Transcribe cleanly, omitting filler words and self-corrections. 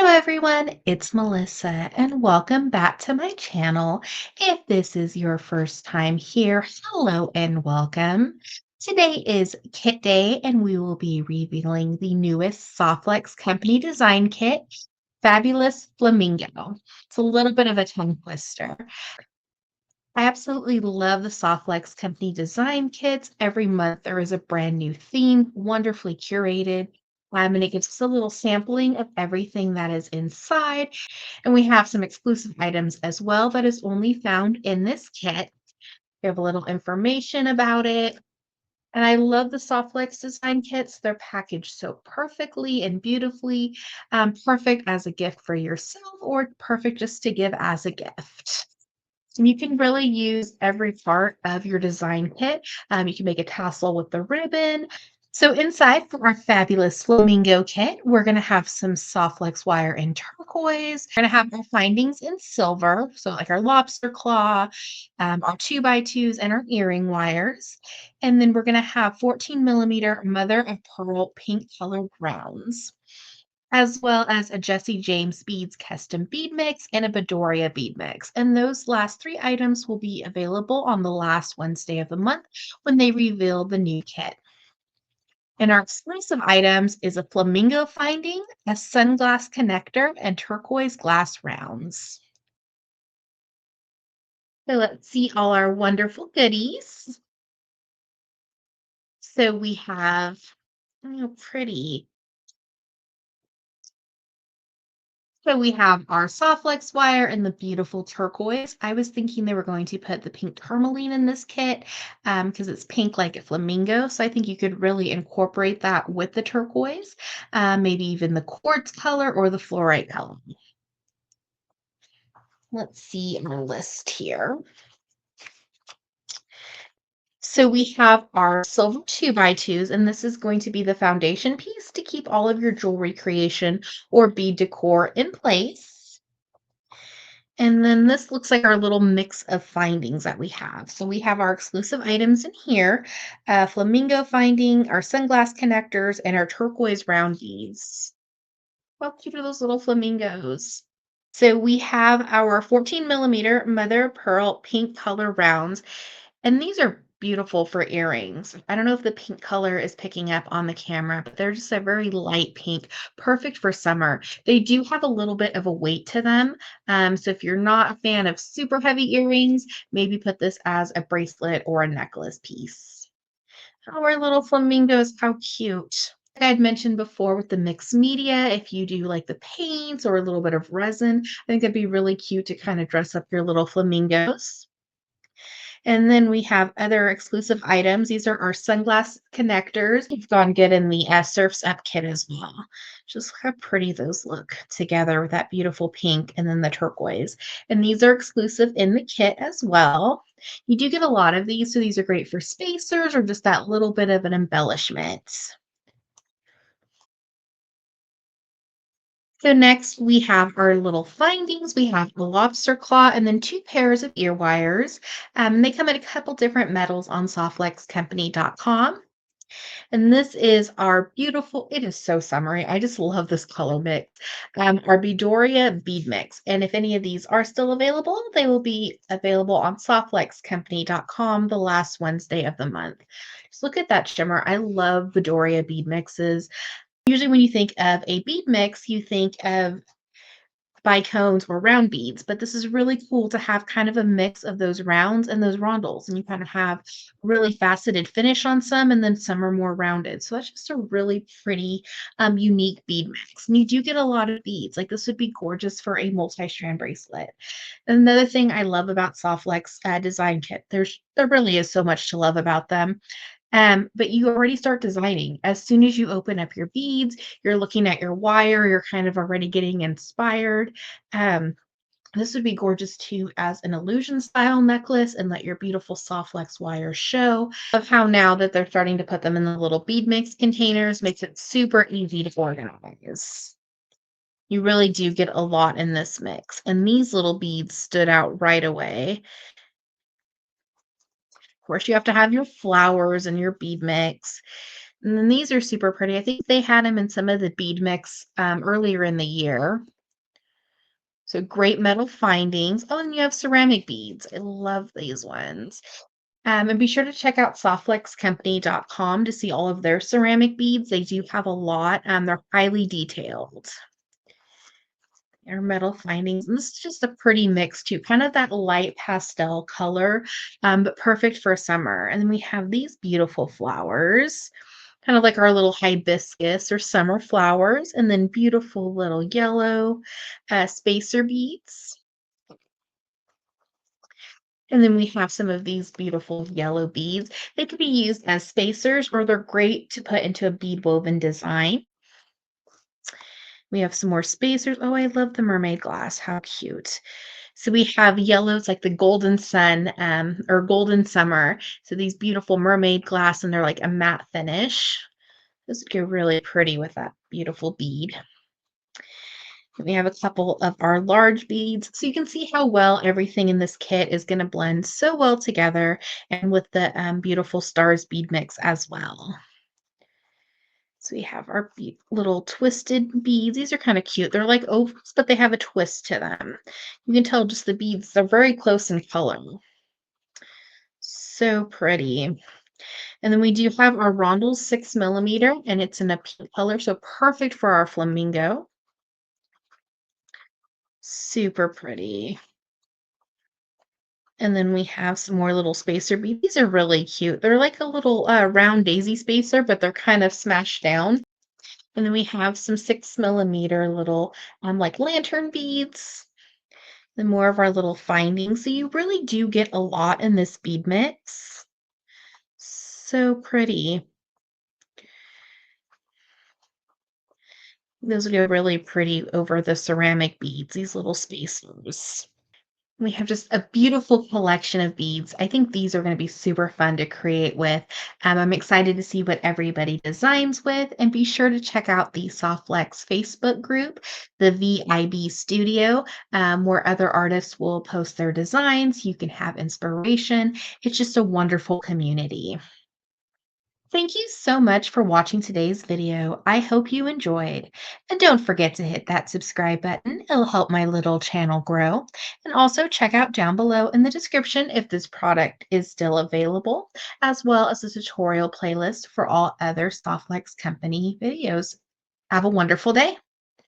Hello everyone, it's Melissa and welcome back to my channel. If this is your first time here, hello and welcome. Today is Kit Day and we will be revealing the newest Softlex Company Design Kit, Fabulous Flamingo. It's a little bit of a tongue twister. I absolutely love the Softlex Company design kits. Every month there is a brand new theme, wonderfully curated. And it gives us a little sampling of everything that is inside. And we have some exclusive items as well that is only found in this kit. We have a little information about it. And I love the Softlex design kits. They're packaged so perfectly and beautifully, perfect as a gift for yourself or perfect just to give as a gift. And you can really use every part of your design kit. You can make a tassel with the ribbon. So inside for our fabulous flamingo kit, we're going to have some soft flex wire in turquoise. We're going to have our findings in silver, so like our lobster claw, our 2x2s, and our earring wires. And then we're going to have 14 millimeter mother of pearl pink colored rounds, as well as a Jesse James Beads custom bead mix and a Bedoria bead mix. And those last three items will be available on the last Wednesday of the month when they reveal the new kit. And our exclusive items is a flamingo finding, a sunglass connector, and turquoise glass rounds. So let's see all our wonderful goodies. So we have, oh, pretty. So we have our soft flex wire and the beautiful turquoise. I was thinking they were going to put the pink tourmaline in this kit because it's pink like a flamingo. So I think you could really incorporate that with the turquoise, maybe even the quartz color or the fluorite color. Let's see our list here. So we have our silver 2x2s, and this is going to be the foundation piece to keep all of your jewelry creation or bead decor in place. And then this looks like our little mix of findings that we have. So we have our exclusive items in here, flamingo finding, our sunglass connectors, and our turquoise round beads. How cute are those little flamingos? So we have our 14 millimeter mother of pearl pink color rounds, and these are beautiful for earrings. I don't know if the pink color is picking up on the camera, but they're just a very light pink, perfect for summer. They do have a little bit of a weight to them. So if you're not a fan of super heavy earrings, maybe put this as a bracelet or a necklace piece. Our little flamingos, how cute. Like I'd mentioned before with the mixed media, if you do like the paints or a little bit of resin, I think it'd be really cute to kind of dress up your little flamingos. And then we have other exclusive items. These are our sunglass connectors. It's gone good in the Surf's Up kit as well. Just how pretty those look together with that beautiful pink and then the turquoise. And these are exclusive in the kit as well. You do get a lot of these, so these are great for spacers or just that little bit of an embellishment. So next we have our little findings. We have the lobster claw and then two pairs of ear wires. They come in a couple different metals on softflexcompany.com. And this is our beautiful, it is so summery. I just love this color mix. Our Bedoria bead mix. And if any of these are still available, they will be available on softflexcompany.com the last Wednesday of the month. Just look at that shimmer. I love Bedoria bead mixes. Usually when you think of a bead mix, you think of bicones or round beads, but this is really cool to have kind of a mix of those rounds and those rondels, and you kind of have really faceted finish on some, and then some are more rounded. So that's just a really pretty, unique bead mix. And you do get a lot of beads. Like this would be gorgeous for a multi-strand bracelet. Another thing I love about Softlex design kit, there really is so much to love about them. But you already start designing. As soon as you open up your beads, you're looking at your wire, you're kind of already getting inspired. Um, this would be gorgeous too as an illusion style necklace and let your beautiful soft flex wires show. Of how now that they're starting to put them in the little bead mix containers makes it super easy to organize. You really do get a lot in this mix. And these little beads stood out right away. Of course, you have to have your flowers and your bead mix. And then these are super pretty. I think they had them in some of the bead mix earlier in the year. So great metal findings. Oh, and you have ceramic beads. I love these ones. And be sure to check out softflexcompany.com to see all of their ceramic beads. They do have a lot. They're highly detailed. Their metal findings. And this is just a pretty mix too, kind of that light pastel color, but perfect for summer. And then we have these beautiful flowers, kind of like our little hibiscus or summer flowers, and then beautiful little yellow spacer beads. And then we have some of these beautiful yellow beads. They could be used as spacers or they're great to put into a bead woven design. We have some more spacers. Oh, I love the mermaid glass. How cute. So we have yellows like the golden sun or golden summer. So these beautiful mermaid glass and they're like a matte finish. Those would go really pretty with that beautiful bead. We have a couple of our large beads, so you can see how well everything in this kit is going to blend so well together and with the beautiful stars bead mix as well. So we have our little twisted beads. These are kind of cute. They're like ovals, but they have a twist to them. You can tell just the beads, they're very close in color. So pretty. And then we do have our rondels 6 millimeter, and it's in a pink color, so perfect for our flamingo. Super pretty. And then we have some more little spacer beads. These are really cute. They're like a little round daisy spacer, but they're kind of smashed down. And then we have some 6 millimeter little like lantern beads. Then more of our little findings. So you really do get a lot in this bead mix. So pretty. Those would go really pretty over the ceramic beads, these little spacers. We have just a beautiful collection of beads. I think these are going to be super fun to create with. I'm excited to see what everybody designs with, and be sure to check out the Softflex Facebook group, the VIB Studio, where other artists will post their designs. You can have inspiration. It's just a wonderful community. Thank you so much for watching today's video. I hope you enjoyed. And don't forget to hit that subscribe button. It'll help my little channel grow. And also check out down below in the description if this product is still available, as well as a tutorial playlist for all other Softlex Company videos. Have a wonderful day.